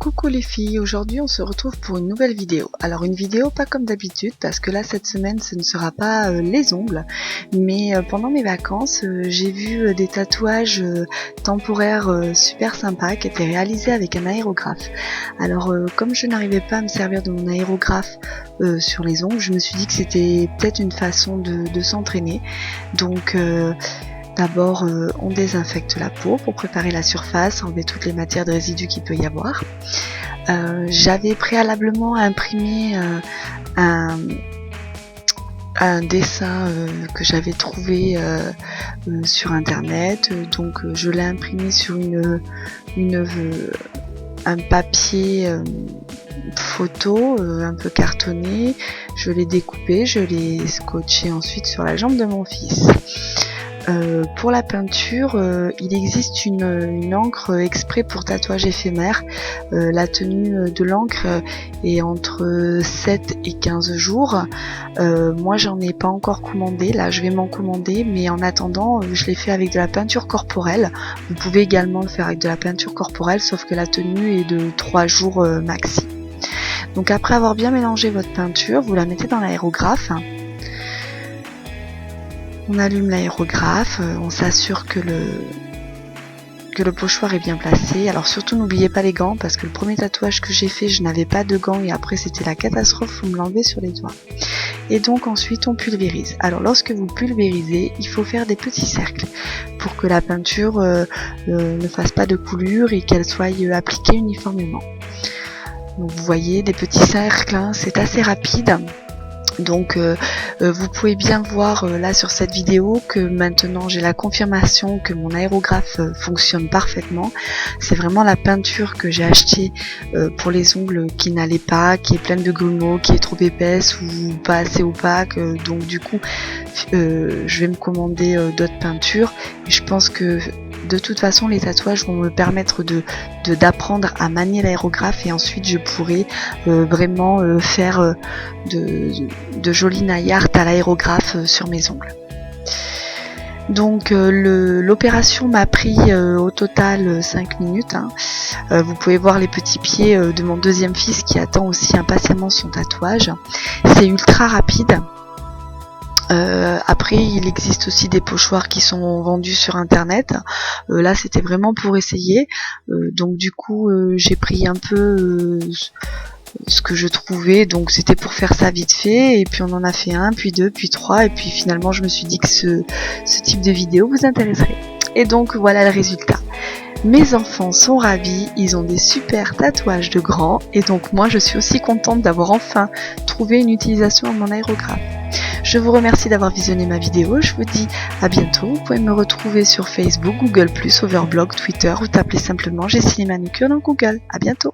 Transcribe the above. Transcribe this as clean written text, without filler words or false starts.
Coucou les filles, aujourd'hui on se retrouve pour une nouvelle vidéo. Alors une vidéo pas comme d'habitude parce que là cette semaine ce ne sera pas les ongles, mais pendant mes vacances j'ai vu des tatouages temporaires super sympas qui étaient réalisés avec un aérographe. Alors comme je n'arrivais pas à me servir de mon aérographe sur les ongles, je me suis dit que c'était peut-être une façon de s'entraîner. Donc d'abord, on désinfecte la peau pour préparer la surface, enlever toutes les matières de résidus qu'il peut y avoir. J'avais préalablement imprimé un dessin que j'avais trouvé sur internet, donc je l'ai imprimé sur un papier photo un peu cartonné. Je l'ai découpé, je l'ai scotché ensuite sur la jambe de mon fils. Pour la peinture, il existe une encre exprès pour tatouage éphémère. La tenue de l'encre est entre 7 et 15 jours. Moi j'en ai pas encore commandé, là je vais m'en commander, mais en attendant je l'ai fait avec de la peinture corporelle. Vous pouvez également le faire avec de la peinture corporelle, sauf que la tenue est de 3 jours maxi. Donc après avoir bien mélangé votre peinture, vous la mettez dans l'aérographe. On allume l'aérographe, on s'assure que le pochoir est bien placé. Alors surtout n'oubliez pas les gants, parce que le premier tatouage que j'ai fait, je n'avais pas de gants et après c'était la catastrophe, vous me l'enlevez sur les doigts. Et donc ensuite on pulvérise. Alors lorsque vous pulvérisez, il faut faire des petits cercles pour que la peinture ne fasse pas de coulure et qu'elle soit appliquée uniformément. Donc vous voyez des petits cercles, hein, c'est assez rapide. Donc vous pouvez bien voir là sur cette vidéo que maintenant j'ai la confirmation que mon aérographe fonctionne parfaitement. C'est vraiment la peinture que j'ai achetée pour les ongles qui n'allait pas, qui est pleine de grumeaux, qui est trop épaisse ou pas assez opaque. Donc du coup je vais me commander d'autres peintures. Et je pense que de toute façon les tatouages vont me permettre d'apprendre à manier l'aérographe et ensuite je pourrai vraiment faire de jolis naillards à l'aérographe sur mes ongles. Donc l'opération m'a pris au total 5 minutes. Vous pouvez voir les petits pieds de mon deuxième fils qui attend aussi impatiemment son tatouage. C'est ultra rapide. Après il existe aussi des pochoirs qui sont vendus sur internet. Là c'était vraiment pour essayer. Donc du coup j'ai pris un peu ce que je trouvais, donc c'était pour faire ça vite fait, et puis on en a fait un, puis deux, puis trois, et puis finalement je me suis dit que ce type de vidéo vous intéresserait. Et donc voilà le résultat. Mes enfants sont ravis, ils ont des super tatouages de grands, et donc moi je suis aussi contente d'avoir enfin trouvé une utilisation à mon aérographe. Je vous remercie d'avoir visionné ma vidéo, je vous dis à bientôt. Vous pouvez me retrouver sur Facebook, Google+, Overblog, Twitter, ou tapez simplement Jessie Manucure dans Google. À bientôt.